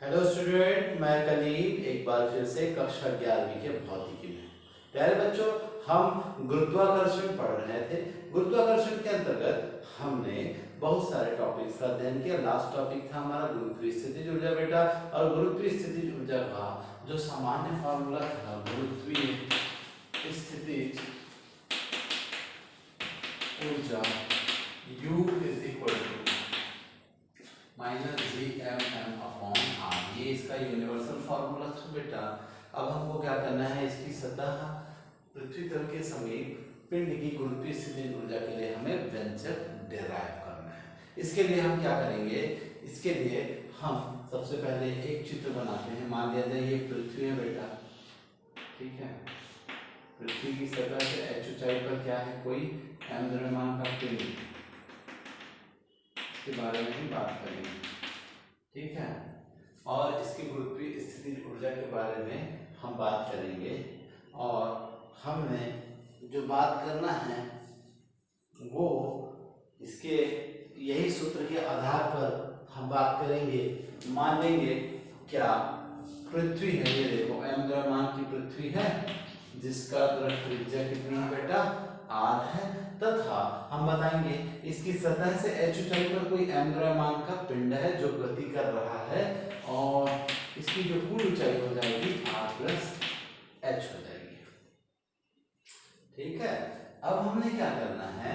Hello student, मैं कलीम एक बार फिर से कक्षा 11वीं के भौतिकी में। प्यारे बच्चों, हम गुरुत्वाकर्षण पढ़ रहे थे। गुरुत्वाकर्षण के अंतर्गत हमने बहुत सारे टॉपिक्स का अध्ययन किया। लास्ट टॉपिक था हमारा गुरुत्वीय स्थितिज ऊर्जा बेटा। और गुरुत्वीय स्थितिज ऊर्जा का जो सामान्य फॉर्मूला था, गुरुत्वीय स्थितिज ऊर्जा U is equal to minus Gm/m, ये इसका यूनिवर्सल फार्मूला था बेटा। अब हमको क्या करना है, इसकी सतह पृथ्वी तल के समीप पिंड की गुरुत्वीय स्थितिज ऊर्जा के लिए हमें व्यंजक डिराइव करना है। इसके लिए हम क्या करेंगे, इसके लिए हम सबसे पहले एक चित्र बनाते हैं। मान लिया जाए ये पृथ्वी है बेटा, ठीक है। पृथ्वी की सतह से h ऊंचाई पर क्या है, कोई m द्रव्यमान का पिंड, के बारे में भी बात करेंगे, ठीक है। और इसकी गुरुत्वीय स्थितिज ऊर्जा के बारे में हम बात करेंगे। और हमने जो बात करना है वो इसके यही सूत्र के आधार पर हम बात करेंगे। मान लेंगे क्या पृथ्वी है, ये देखो m द्रव्यमान की पृथ्वी है जिसका द्रव त्रिज्या कितनी है बेटा, r है, तथा हम बताएंगे इसकी सतह से h ऊंचाई पर कोई m द्रव्यमान का पिंड है जो गति कर रहा है, और इसकी जो कुल ऊंचाई हो जाएगी r प्लस h हो जाएगी, ठीक है। अब हमने क्या करना है,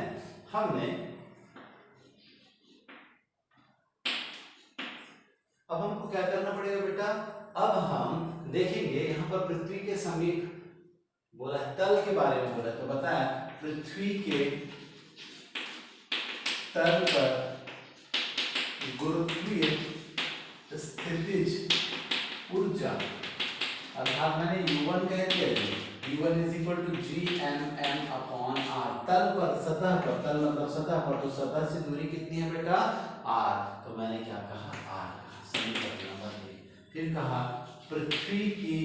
अब हमको क्या करना पड़ेगा बेटा। अब हम देखेंगे यहाँ पर पृथ्वी के समीप बोला है, तल के बारे में बोला, तो बताया पृथ्वी के तल पर गुरुत्वीय स्थितिज ऊर्जा, अर्थात मैंने U1 कह दिया, U1 is equal to Gm/m/r। तल पर, सतह पर, तल मतलब सतह पर, तो सतह से दूरी कितनी है बेटा, r। तो मैंने क्या कहा, r, समीकरण नंबर 1। फिर कहा पृथ्वी की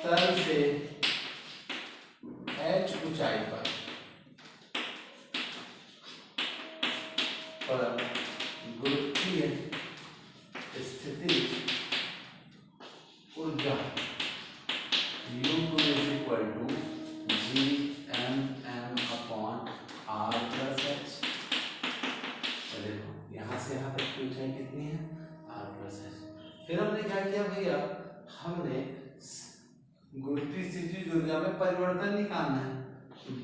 तल से h ऊंचाई पर गुरुत्वीय स्थितिज ऊर्जा U2 is equal to Gm/m/r plus h। देखो यहाँ से यहाँ तक की ऊंचाई कितनी है, r प्लस h। फिर हमने क्या किया भैया, हमने गुरुत्वीय स्थितिज ऊर्जा में परिवर्तन निकालना है।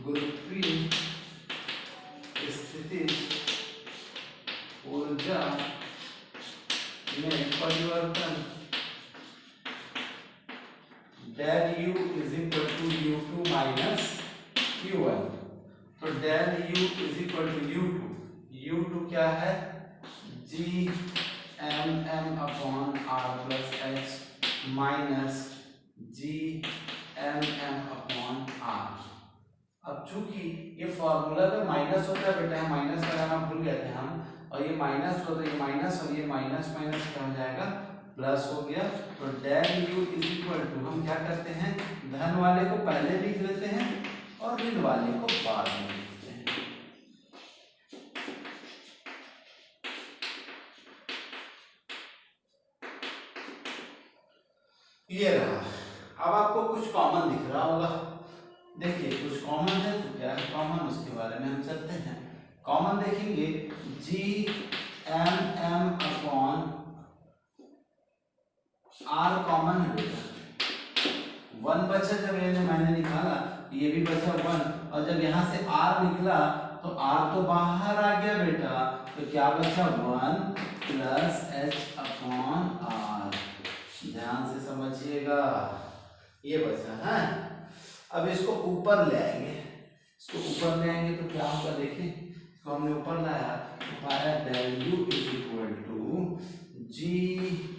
गुरुत्वीय स्थितिज ऊर्जा में परिवर्तन del U is equal to U2 minus U1। तो del U is equal to U2, U2 क्या है, Gm/m/r plus h minus Gm/m/r। अब चूंकि ये फॉर्मूला में माइनस होता है बेटा, माइनस लगाना भूल गए थे हम, और ये माइनस हो तो ये माइनस, और ये माइनस माइनस क्या हो जाएगा, प्लस हो गया। तो del U is equal to, हम क्या करते हैं, धन वाले को पहले लिख लेते हैं और ऋण वाले को बाद में लिखते हैं। ये रहा। अब आपको कुछ कॉमन दिख रहा होगा, देखिए कुछ कॉमन है, तो क्या है कॉमन, उसके बारे में हम चलते हैं। कॉमन देखेंगे, Gm/m/r कॉमन है बेटा, 1 बचा, जब मैंने निकाला ये भी बचा 1, और जब यहाँ से r निकला तो r तो बाहर आ गया बेटा, तो क्या बचा 1 प्लस h/r। ध्यान से समझिएगा, ये बचा है। अब इसको ऊपर ले आएंगे, तो क्या होगा, देखिए इसको हमने ऊपर लाया तो पाया del U is equal to Gm/m/r।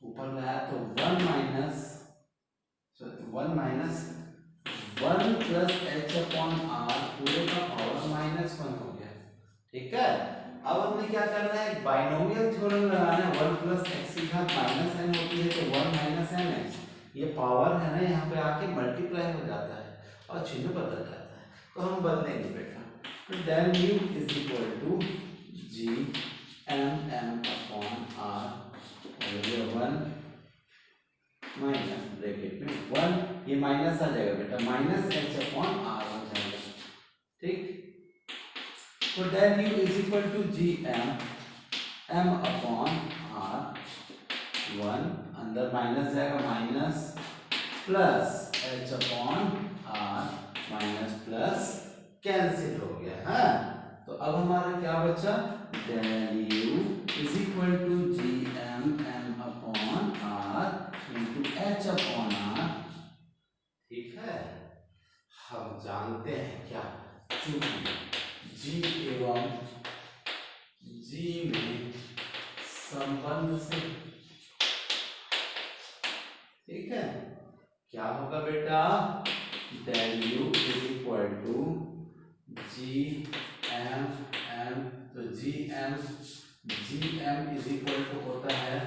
ऊपर लाया तो 1 माइनस 1 प्लस h/r पूरे का पावर -1 हो गया, ठीक है। अब हमने क्या करना है, बाइनोमियल थ्योरम लगाना है। 1 प्लस एक्स की घात माइनस n होती है, तो 1 माइनस एन एक्स, ये पावर है ना, यहाँ पे आके मल्टीप्लाई हो जाता है और चिन्ह बदल जाता है, तो हम बदलेंगे बेटा। तो del U is equal to तो del you is equal to G M upon R, 1 अंदर माइनस जाएगा, minus plus h upon R, minus plus cancel हो गया है। तो अब हमारा क्या बचा, del you is equal to G M upon R into h upon R. ठीक है, हम जानते हैं क्या, चूंकि जी एवं जी में संबंध से, ठीक है, क्या होगा बेटा, del you is equal to ji M, तो G M is equal to होता है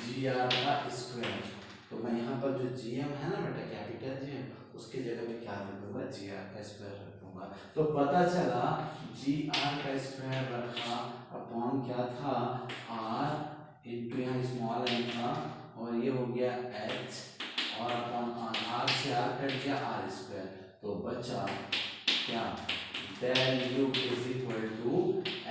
जी आर का स्क्वायर। तो मैं यहाँ पर जो जी एम है ना बेटा, कैपिटल जी एम, उसकी जगह पे क्या रख दूंगा, जी आर का स्क्वायर रख दूंगा। तो पता चला जी आर का स्क्वायर रखा अपॉन क्या था, आर इंटू यहाँ स्मॉल एन था, और ये हो गया एच, और अपॉन आर से आर कट गया, आर स्क्वायर। तो बचा क्या, del you is equal to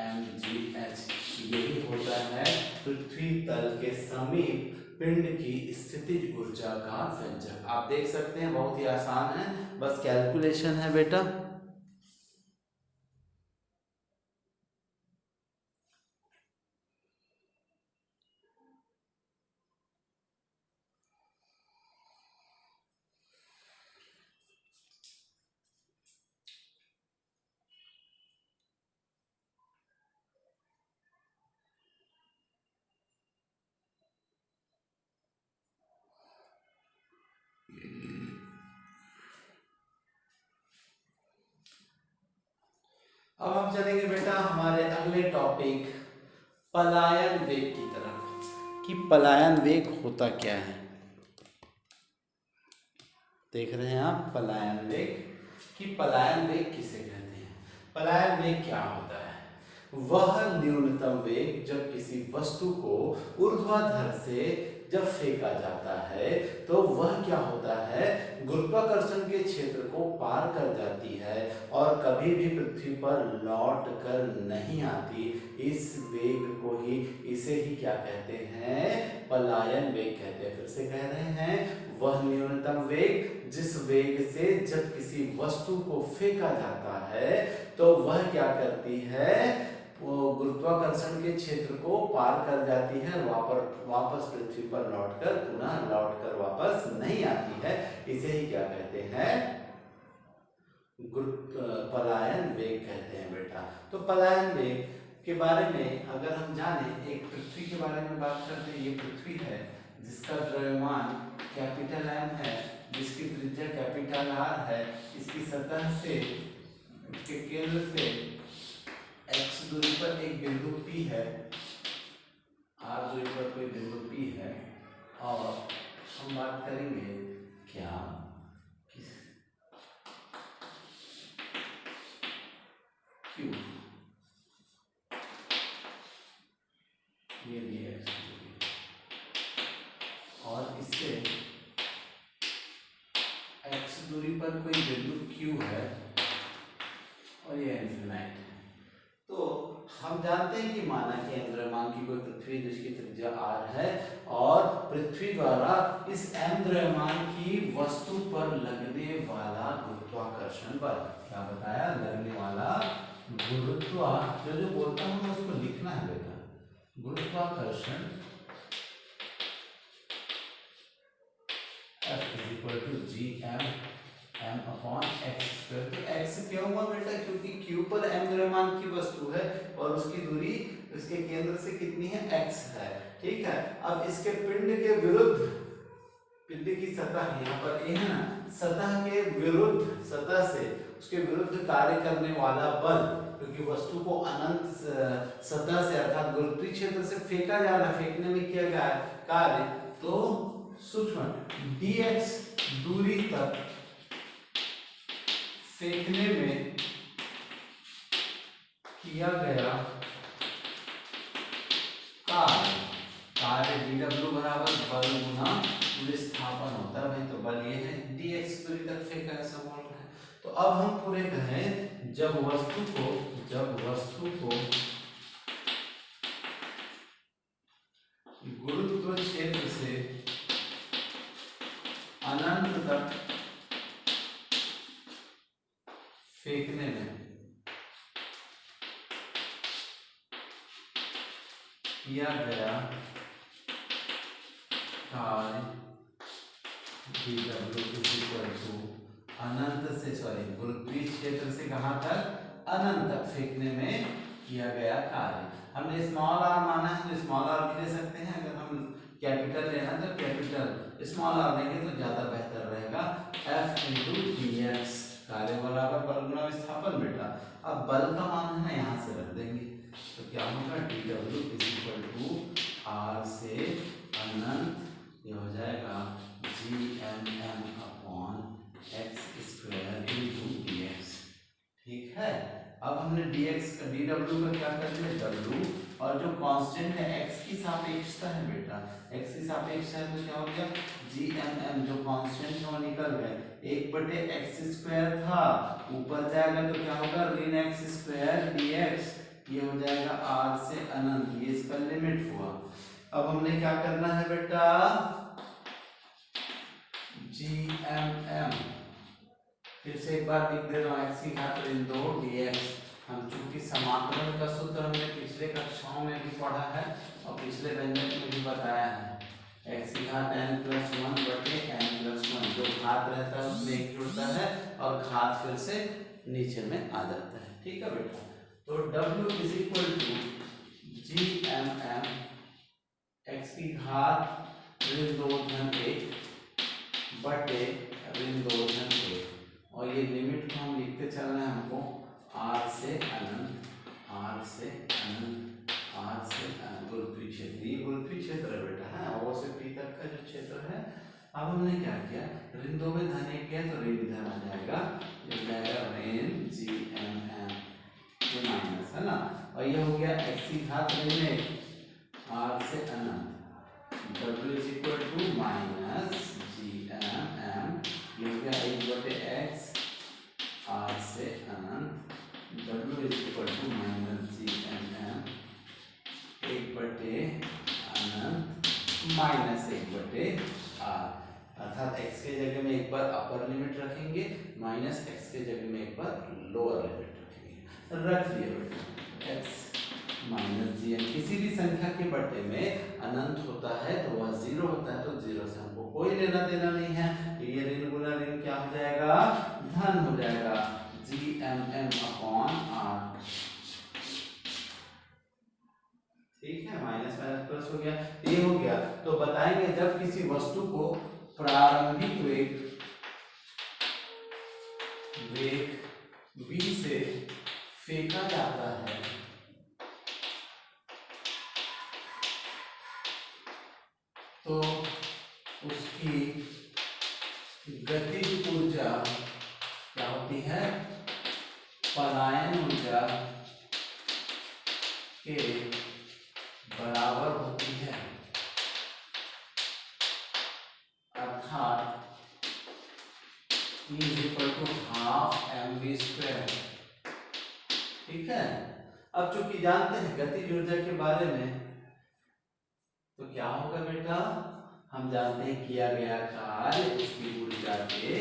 m g h. यही होता है पृथ्वी तल के समीप पिंड की स्थितिज ऊर्जा का व्यंजक। आप देख सकते हैं बहुत ही आसान है, बस कैलकुलेशन है बेटा। अब हम चलेंगे बेटा हमारे अगले टॉपिक पलायन वेग की तरफ, कि पलायन वेग होता क्या है। देख रहे हैं आप पलायन वेग, कि पलायन वेग किसे कहते हैं। पलायन वेग क्या होता है, वह न्यूनतम वेग जब किसी वस्तु को ऊर्ध्वाधर से जब फेंका जाता है तो वह क्या होता है, गुरुत्वाकर्षण के क्षेत्र को पार कर जाती है और कभी भी पृथ्वी पर लौट कर नहीं आती। इस वेग को ही, इसे ही क्या कहते हैं, पलायन वेग कहते हैं। फिर से कह रहे हैं, वह न्यूनतम वेग जिस वेग से जब किसी वस्तु को फेंका जाता है तो वह क्या करती है, वो गुरुत्वाकर्षण के क्षेत्र को पार कर जाती है, वापस पृथ्वी पर पुनः लौटकर वापस नहीं आती है। इसे ही क्या कहते हैं, पलायन वेग कहते हैं बेटा। तो पलायन वेग के बारे में अगर हम जाने, एक पृथ्वी के बारे में बात करते हैं। ये पृथ्वी है जिसका द्रव्यमान कैपिटल एम है, जिसकी त्रिज्या कैपिटल आर है, इसकी सतह से, इसके केंद्र से x दूरी पर एक बिंदु P है, r दूरी पर कोई बिंदु P है, और हम बात करेंगे क्या, Q, ये भी x दूरी, और इससे x दूरी पर कोई बिंदु Q है, और ये इन्फिनाइट है। तो हम जानते हैं कि माना कि द्रव्यमान की कोई पृथ्वी जिसकी त्रिज्या r है, और पृथ्वी द्वारा इस m द्रव्यमान की वस्तु पर लगने वाला गुरुत्वाकर्षण बल, क्या बताया, लगने वाला जो बोलता हूं मैं उसको लिखना है बेटा, गुरुत्वाकर्षण F is equal to G M upon x square. तो एक्स क्यों हुआ बेटा, क्योंकि क्यू पर एम द्रव्यमान की वस्तु है और उसकी दूरी इसके केंद्र से कितनी है, एक्स है। ठीक है, अब इसके पिंड के विरुद्ध, पिंड की सतह यहाँ पर ए है ना, सतह के विरुद्ध, सतह से उसके विरुद्ध कार्य करने वाला बल, क्योंकि वस्तु को अनंत सतह से अर्थात गुरुत्वीय क्षेत्र से फेंका जा रहा, फेंकने में किया गया कार्य, तो सूक्ष्म dx दूरी तक फेंकने में किया गया कार्य dw बराबर बल गुना विस्थापन होता है। भाई तो बल ये है, dx दूरी तक फेंका, ऐसा बोल रहे हैं। तो अब हम पूरे कहें, जब वस्तु किया गया कार्य dw अनंत से गुरुत्वीय क्षेत्र से कहाँ तक अनंत तक फेंकने में किया गया कार्य। हमने स्मॉल आर माना है तो स्मॉल आर भी ले सकते हैं, अगर हम कैपिटल लेना तो कैपिटल स्मॉल आर लेंगे तो ज्यादा बेहतर रहेगा। F × dx कार्य बराबर बल गुणा विस्थापन बेटा। अब बल का मान है यहाँ से रख देंगे तो क्या होगा dw r से अनंत, ये हो जाएगा Gmm/x² × dx। ठीक है, अब हमने dx का dw का क्या कर दिया w, और जो कांस्टेंट है x की सापेक्षता है बेटा, x की सापेक्षता है तो क्या हो गया Gmm, जो कांस्टेंट है वो निकल गए, 1/x² था, ऊपर जाएगा तो क्या होगा ऋण x² dx, ये हो जाएगा r से अनंत, ये इसका लिमिट हुआ। अब हमने क्या करना है बेटा Gmm, फिर से एक बार लिख दे रहा हूँ x की घात ऋण 2 dx। हम चूंकि समाकलन का सूत्र हमने पिछले कक्षाओं में भी पढ़ा है और पिछले व्यंजक में भी बताया है, x की घात n+1/n+1, जो घात रहता है उसमें एक जुड़ता है और घात फिर से नीचे में आ जाता है। ठीक है बेटा, तो w = Gmm x की घात ऋण 2 धन 1 बटे ऋण 2 धन 1, और ये लिमिट को हम लिखते चलना है हमको r से अनंत, r से अनंत, r से अनंत। गुरुत्वीय क्षेत्र, ये गुरुत्वीय क्षेत्र है बेटा है, O से P तक का जो क्षेत्र है। अब हमने क्या किया, ऋण 2 में धन 1 किया तो ऋण इधर आ जाएगा, ये जाएगा ऋण Gmm, ये माइनस है ना, और ये हो गया x की घात ऋण 1 r से अनंत, w = -Gmm, ये हो गया 1/x r से अनंत, w = -Gmm 1/अनंत -1/r, अर्थात x के जगह में एक बार अपर लिमिट रखेंगे, माइनस x के जगह में एक बार लोअर लिमिट रखेंगे। रख दिया बेटा x -gm, किसी भी संख्या के बट्टे में अनंत होता है तो वह 0 होता है, तो 0 से हमको कोई लेना देना नहीं है, ये ऋण गुना ऋण क्या हो जाएगा धन हो जाएगा Gmm/r। ठीक है, माइनस माइनस प्लस हो गया, ये हो गया। तो बताएंगे जब किसी वस्तु को प्रारंभिक वेग v से फेंका जाता है तो उसकी गतिज ऊर्जा क्या होती है, पलायन ऊर्जा के बराबर होती है, अर्थात E = ½ mv²। ठीक है, अब चूंकि जानते हैं गतिज ऊर्जा के बारे में तो क्या होगा बेटा, हम जानते हैं किया गया कार्य उसकी ऊर्जा के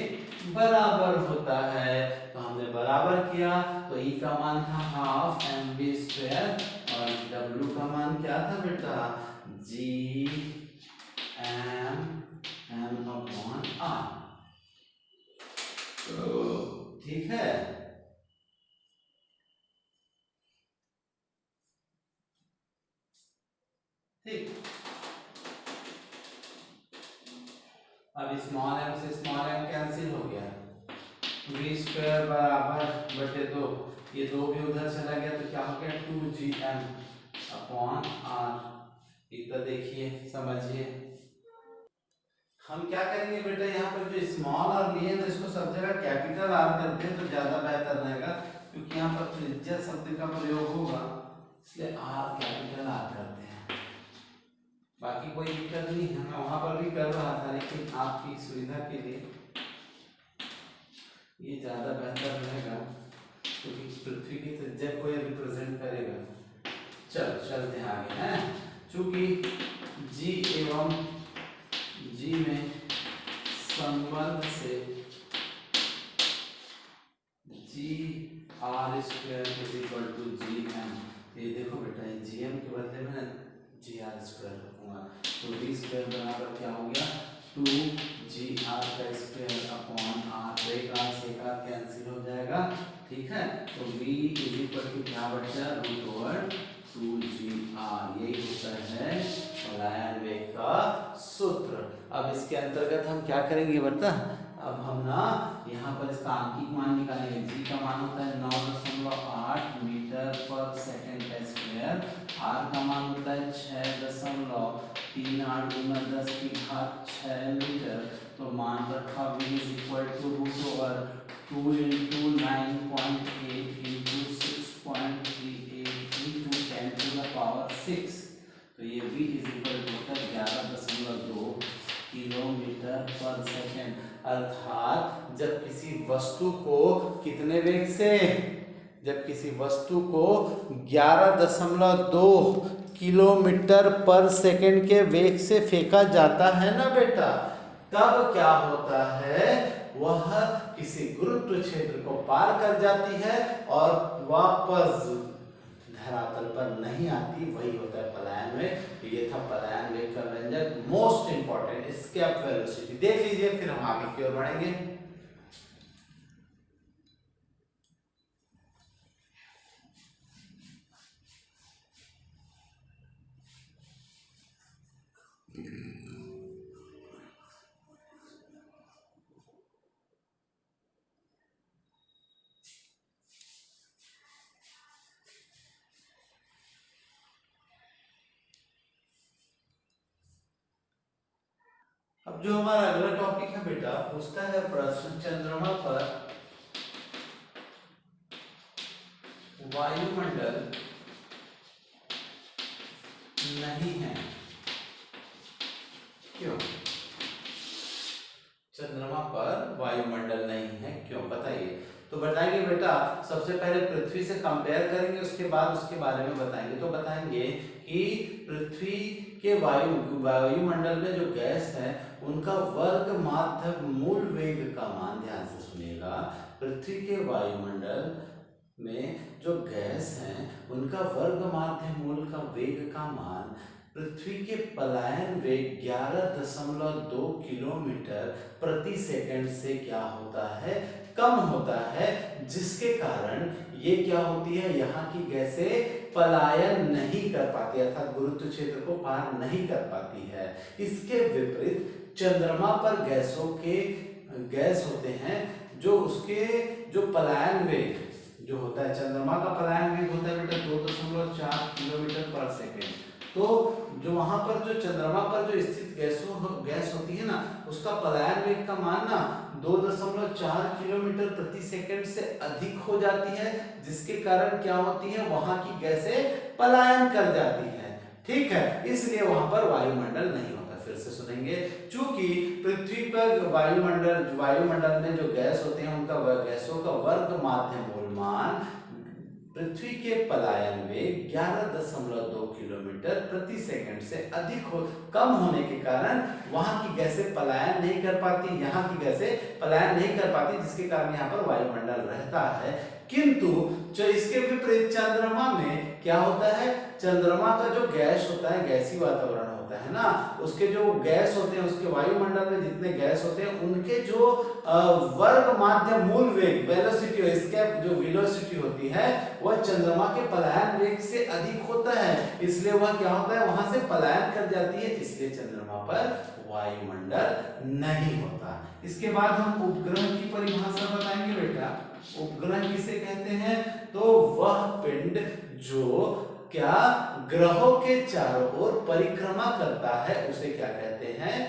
बराबर होता है, तो हमने बराबर किया तो E का मान था ½ mv² और W का मान क्या था बेटा Gmm/r। ठीक है, ठीक। अब स्मॉल m से स्मॉल m कैंसिल हो गया, v² बराबर बटे 2, ये 2 भी उधर चला गया तो क्या हो गया 2Gm/r। इतना देखिए समझिए, हम क्या करेंगे बेटा, यहाँ पर जो स्मॉल r लिए ना इसको सब जगह कैपिटल R करते हैं तो ज्यादा बेहतर रहेगा, क्योंकि यहाँ पर त्रिज्या शब्द का प्रयोग होगा इसलिए R कैपिटल R करते हैं। बाकी कोई दिक्कत नहीं है, मैं वहां पर भी कर रहा था लेकिन आपकी सुविधा के लिए ये ज्यादा बेहतर रहेगा, क्योंकि पृथ्वी की त्रिज्या को ये रिप्रेजेंट करेगा। चलते हैं आगे हैं, चूंकि G एवं G में संबंध से Gr² = Gm, ये देखो बेटा ये Gm के बदले में जी आर स्क्वायर रखूंगा। तो वी स्क्वायर बराबर क्या हो गया 2 GR का स्क्वायर अपॉन आर। एक आर से एक आर कैंसिल हो जाएगा, ठीक है। तो v इज इक्वल टू क्या बचा रूट ओवर 2GR। यही होता है पलायन वेग का सूत्र। अब इसके अंतर्गत हम क्या करेंगे बता, अब हम ना यहाँ पर इसका आंकिक मान निकालेंगे। g का मान होता है 9.8 मीटर पर सेकेंड स्क्वायर, r का मान होता है 6.38 गुना 10 की घात 6 मीटर। तो मान रखा v is equal to root over 2 into 9.8 into 6.38 into 10 to the power 6। तो ये v इज इक्वल टू होता है 11.2 किलोमीटर पर सेकेंड। अर्थात जब किसी वस्तु को कितने वेग से, जब किसी वस्तु को 11.2 किलोमीटर पर सेकेंड के वेग से फेंका जाता है ना बेटा, तब क्या होता है, वह किसी गुरुत्व क्षेत्र को पार कर जाती है और वापस धरातल पर नहीं आती। वही होता है पलायन वेग। ये था पलायन वेग का व्यंजक, मोस्ट इंपॉर्टेंट एस्केप वेलोसिटी। देख लीजिए, फिर हम आगे की ओर बढ़ेंगे। अब जो हमारा अगला टॉपिक है बेटा, पूछता है प्रश्न, चंद्रमा पर वायुमंडल नहीं है, क्यों? चंद्रमा पर वायुमंडल नहीं है क्यों, बताइए। तो बताएंगे बेटा, सबसे पहले पृथ्वी से कंपेयर करेंगे, उसके बाद उसके बारे में बताएंगे। तो बताएंगे कि पृथ्वी के वायुमंडल में जो गैस है उनका वर्ग माध्य मूल वेग का मान, ध्यान से सुनिएगा, पृथ्वी के वायुमंडल में जो गैस हैं उनका वर्ग माध्य मूल का वेग का मान पृथ्वी के पलायन वेग 11.2 किलोमीटर प्रति सेकंड से क्या होता है, कम होता है, जिसके कारण ये क्या होती है, यहाँ की गैसें पलायन नहीं कर पाती, अर्थात गुरुत्व क्षेत्र को पार नहीं कर पाती है। इसके विपरीत चंद्रमा पर गैस होते हैं जो उसके जो पलायन वेग जो होता है, चंद्रमा का पलायन वेग होता है बेटा 2.4 किलोमीटर पर सेकेंड। तो जो वहां पर जो चंद्रमा पर जो स्थित गैस होती है ना, उसका पलायन वेग का मान ना 2.4 किलोमीटर प्रति सेकंड से अधिक हो जाती है, जिसके कारण क्या होती है, वहां की गैसें पलायन कर जाती है, ठीक है। इसलिए वहां पर वायुमंडल नहीं होता। फिर से सुनेंगे, चूंकि पृथ्वी पर वायुमंडल में जो गैस होते हैं उनका गैसों का वर्ग माध्य मूल मान पृथ्वी के पलायन वेग 11.2 किलोमीटर प्रति सेकंड से कम होने के कारण वहां की गैसें पलायन नहीं कर पाती, यहाँ की गैसें पलायन नहीं कर पाती, जिसके कारण यहाँ पर वायुमंडल रहता है। किंतु जो इसके विपरीत चंद्रमा में क्या होता है, चंद्रमा का जो गैस होता है, गैसीय वातावरण होता है ना, उसके जो गैस होते हैं, उसके वायुमंडल में जितने गैस होते हैं उनके जो वर्ग माध्य मूल वेग वेलोसिटी, एस्केप जो वेलोसिटी होती है, वह चंद्रमा के पलायन वेग से अधिक होता है। इसलिए वह क्या होता है, वहां से पलायन कर जाती है, इसलिए चंद्रमा पर वायुमंडल नहीं होता। इसके बाद हम उपग्रह की परिभाषा बताएंगे बेटा। उपग्रह किसे कहते हैं, तो वह पिंड जो क्या ग्रहों के चारों ओर परिक्रमा करता है उसे क्या कहते हैं,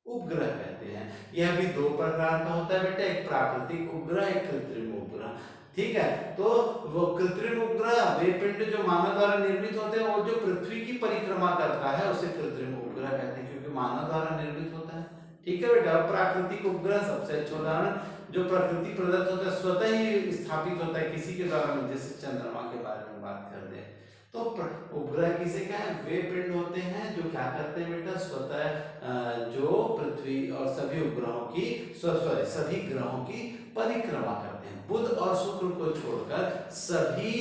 उपग्रह कहते हैं। यह भी दो प्रकार का होता है बेटा, एक प्राकृतिक उपग्रह, एक कृत्रिम उपग्रह, ठीक है। तो वो कृत्रिम उपग्रह वे पिंड जो मानव द्वारा निर्मित होते हैं, वो जो पृथ्वी की परिक्रमा करता है उसे कृत्रिम उपग्रह कहते हैं, क्योंकि मानव द्वारा निर्मित होता है, ठीक है बेटा। प्राकृतिक उपग्रह सबसे अच्छा उदाहरण, जो प्रकृति प्रदत्त होता है, स्वतः ही स्थापित होता है किसी के द्वारा, जैसे चंद्रमा के बारे में बात कर दे तो उपग्रह किसे क्या है, वे पिंड होते हैं जो क्या करते हैं बेटा, स्वतः जो पृथ्वी और सभी उपग्रहों की सभी ग्रहों की परिक्रमा करते हैं। बुध और शुक्र को छोड़कर सभी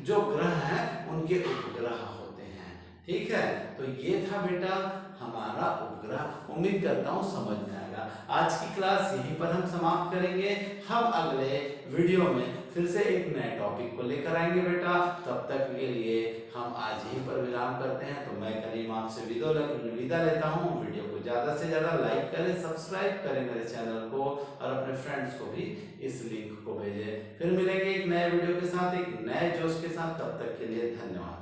जो ग्रह हैं उनके उपग्रह होते हैं, ठीक है, तो ये था बेटा हमारा उपग्रह। उम्मीद करता हूँ समझ में आएगा। आज की क्लास यहीं पर हम समाप्त करेंगे। हम अगले वीडियो में फिर से एक नए टॉपिक को लेकर आएंगे बेटा। तब तक के लिए हम आज यहीं पर विराम करते हैं। तो मैं करीम आपसे विदा लेता हूँ। वीडियो को ज़्यादा से ज़्यादा लाइक करें, सब्सक्राइब करें मेरे चैनल को और अपने फ्रेंड्स को भी इस लिंक को भेजें। फिर मिलेंगे एक नए वीडियो के साथ, एक नए जोश के साथ। तब तक के लिए धन्यवाद।